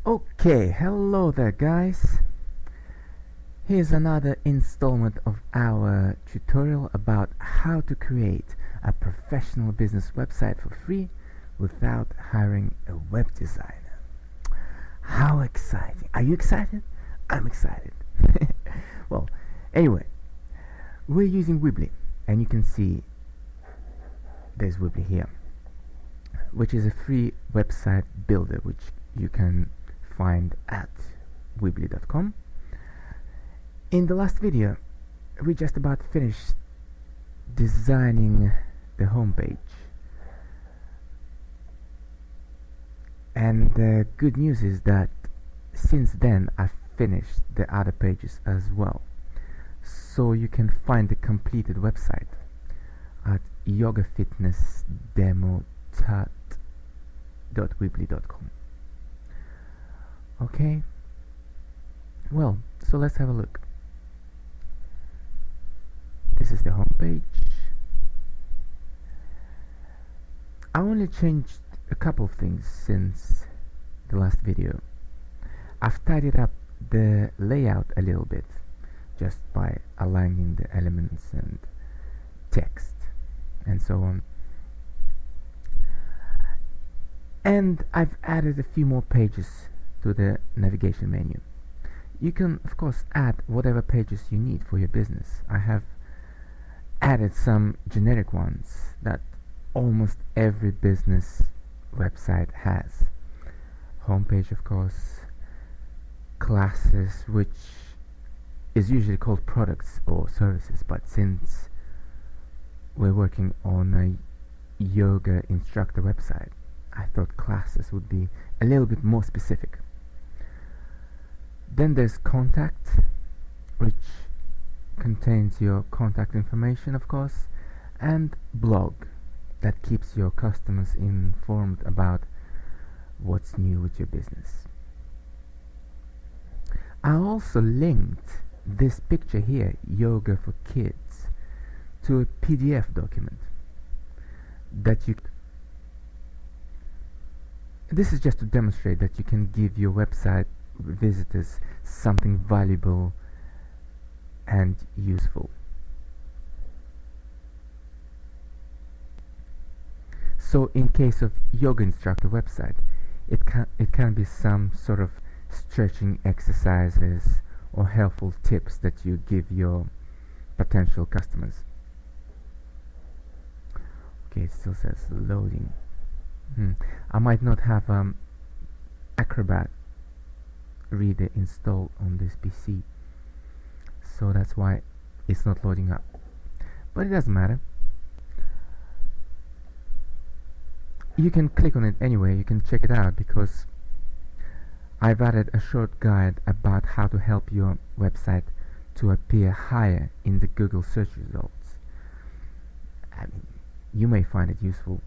Okay, hello there guys. Here's another installment of our tutorial about how to create a professional business website for free without hiring a web designer. How exciting. Are you excited? I'm excited. Well, anyway, we're using Weebly and you can see there's Weebly here, which is a free website builder which you can find at weebly.com. In the last video, we just about finished designing the homepage, and the good news is that since then I've finished the other pages as well, so you can find the completed website at yogafitnessdemotut.weebly.com. Okay, well, so let's have a look. This is the home page. I only changed a couple of things since the last video. I've tidied up the layout a little bit just by aligning the elements and text and so on. And I've added a few more pages to the navigation menu. You can of course add whatever pages you need for your business. I have added some generic ones that almost every business website has. Homepage, of course, classes, which is usually called products or services, but since we're working on a yoga instructor website, I thought classes would be a little bit more specific. Then there's contact, which contains your contact information, of course, and blog, that keeps your customers informed about what's new with your business. I also linked this picture here, Yoga for Kids, to a PDF document that you. This is just to demonstrate that you can give your website visitors something valuable and useful. So in case of yoga instructor website, it can be some sort of stretching exercises or helpful tips that you give your potential customers. Okay, it still says loading. I might not have Acrobat Reader installed on this PC, so that's why it's not loading up, but it doesn't matter. You can click on it anyway, you can check it out, because I've added a short guide about how to help your website to appear higher in the Google search results. I mean, you may find it useful.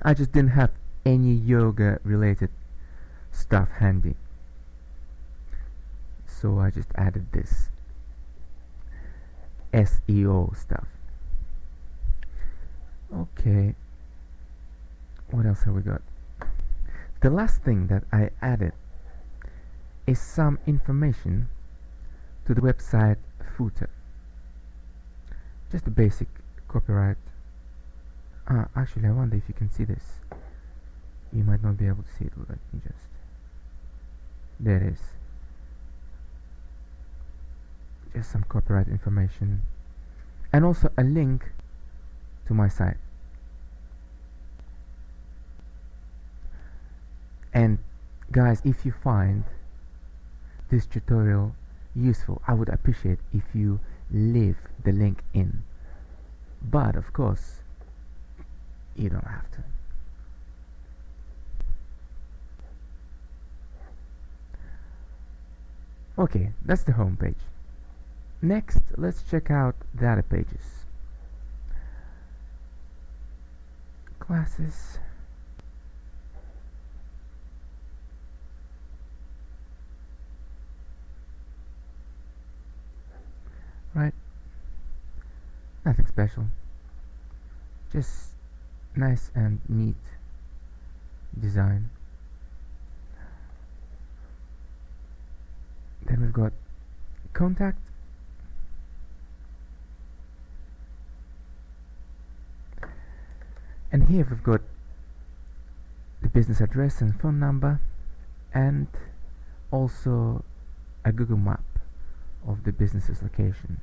I just didn't have any yoga related stuff handy, so I just added this SEO stuff. Okay, what else have we got? The last thing that I added is some information to the website footer. Just a basic copyright. Actually, I wonder if you can see this. You might not be able to see it. Let me just. There it is. Just some copyright information, and also a link to my site. And guys, if you find this tutorial useful, I would appreciate if you leave the link in, but of course you don't have to. Okay, that's the home page. Next, let's check out the other pages. Classes. Right, nothing special, just nice and neat design. got contact, and here we've got the business address and phone number, and also a Google map of the business's location.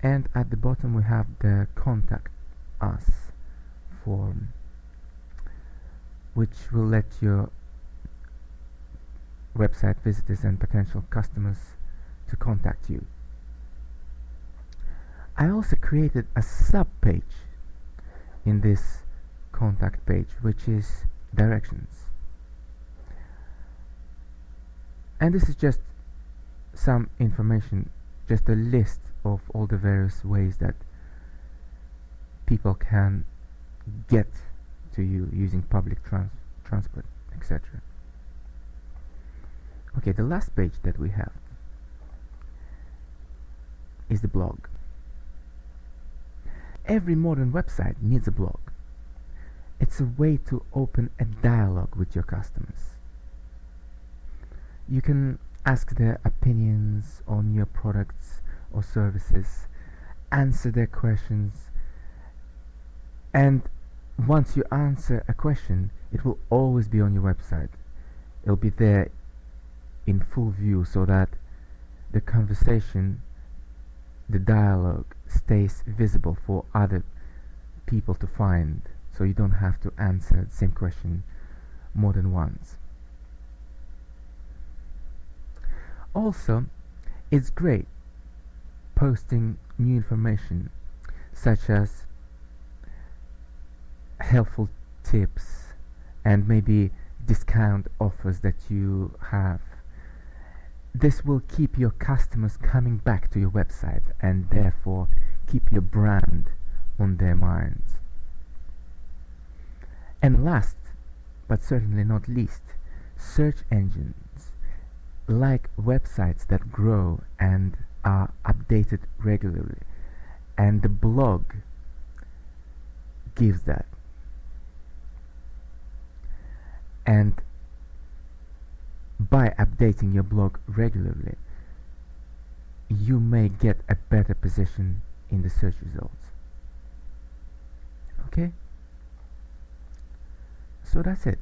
And at the bottom we have the contact us form, which will let your website visitors and potential customers to contact you. I also created a sub page in this contact page, which is directions, and this is just some information, just a list of all the various ways that people can get to you using public transport, etc. Okay, the last page that we have is the blog. Every modern website needs a blog. It's a way to open a dialogue with your customers. You can ask their opinions on your products or services, answer their questions, and once you answer a question, it will always be on your website. It'll be there in full view so that the conversation, the dialogue stays visible for other people to find, so you don't have to answer the same question more than once. Also, it's great posting new information such as helpful tips and maybe discount offers that you have. This will keep your customers coming back to your website and therefore keep your brand on their minds. And last, but certainly not least, search engines like websites that grow and are updated regularly, and the blog gives that. And by updating your blog regularly, you may get a better position in the search results. Okay? So that's it.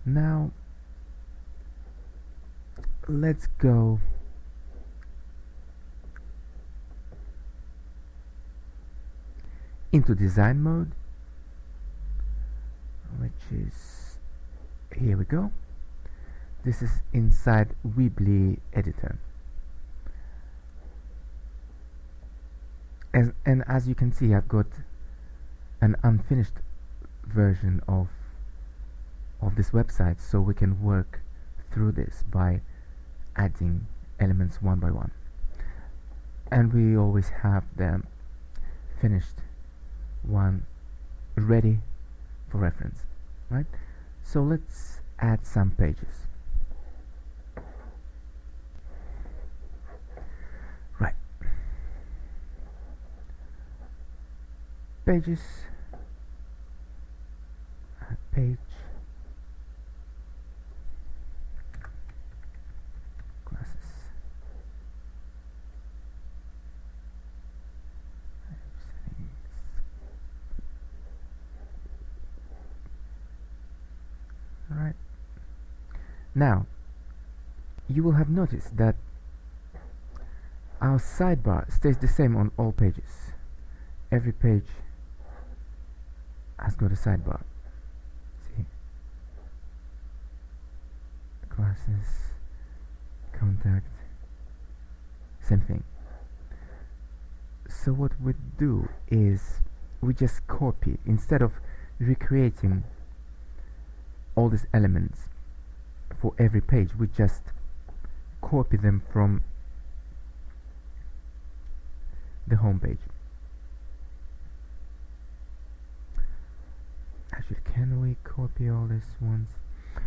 Now let's go into design mode, which is, here we go. This is inside Weebly editor, and as you can see, I've got an unfinished version of this website, so we can work through this by adding elements one by one, and we always have the finished one ready for reference, right? So let's add some pages. Right, pages, add page, classes, settings. Right, now you will have noticed that our sidebar stays the same on all pages. Every page has got a sidebar. See, classes, contact, same thing. So what we do is we just copy, instead of recreating all these elements for every page, we just copy them from the home page. Actually, can we copy all this once?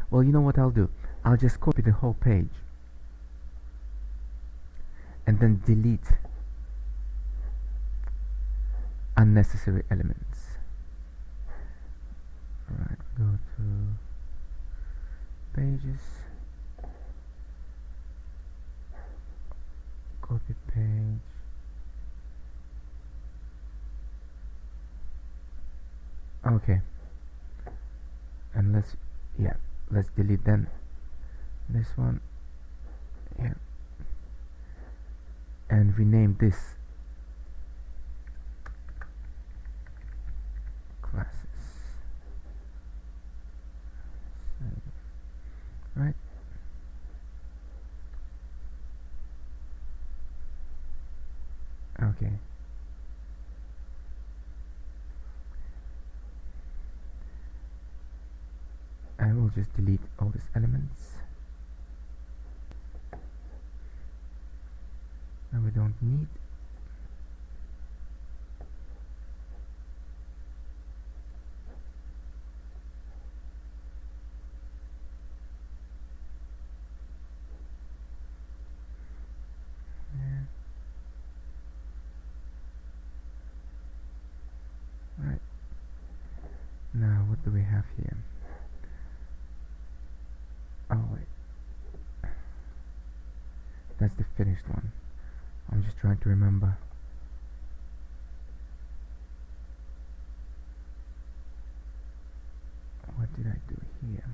Well, you know what I'll do? I'll just copy the whole page and then delete unnecessary elements. Right, go to pages, Okay, and let's delete then this one, yeah, and rename this classes, right? Okay, I will just delete all these elements that we don't need. Yeah. Right, now what do we have here? Oh wait, that's the finished one. I'm just trying to remember. What did I do here?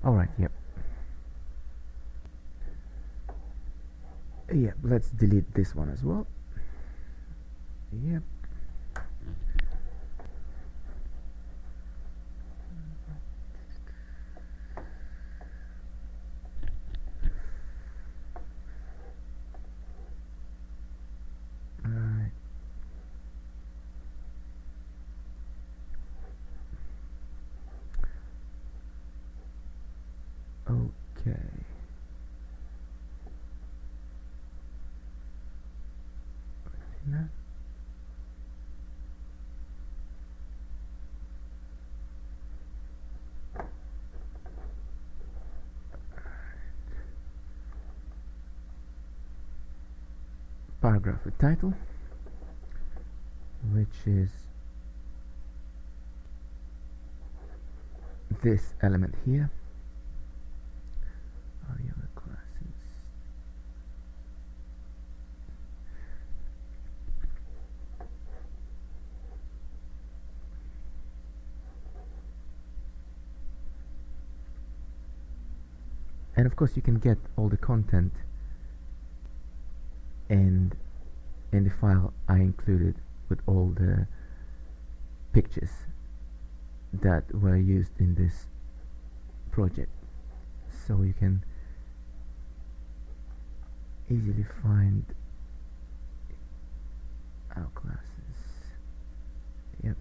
Alright, yep. Yeah, let's delete this one as well. Yep. Alright. Okay. Now. Paragraph with title, which is this element here. Audio classes. And of course you can get all the content and in the file I included with all the pictures that were used in this project, so you can easily find our classes. Yep.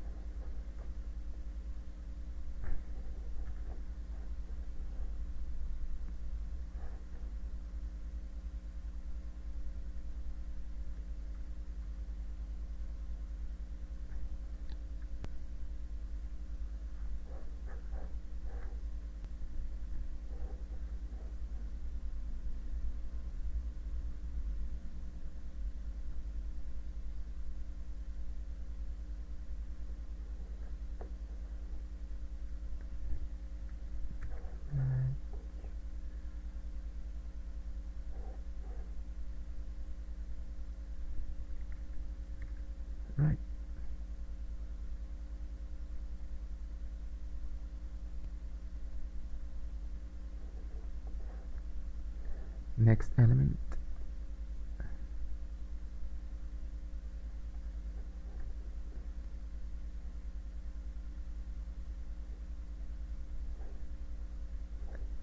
Right. Next element.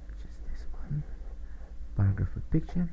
Which is this one. Paragraph with picture.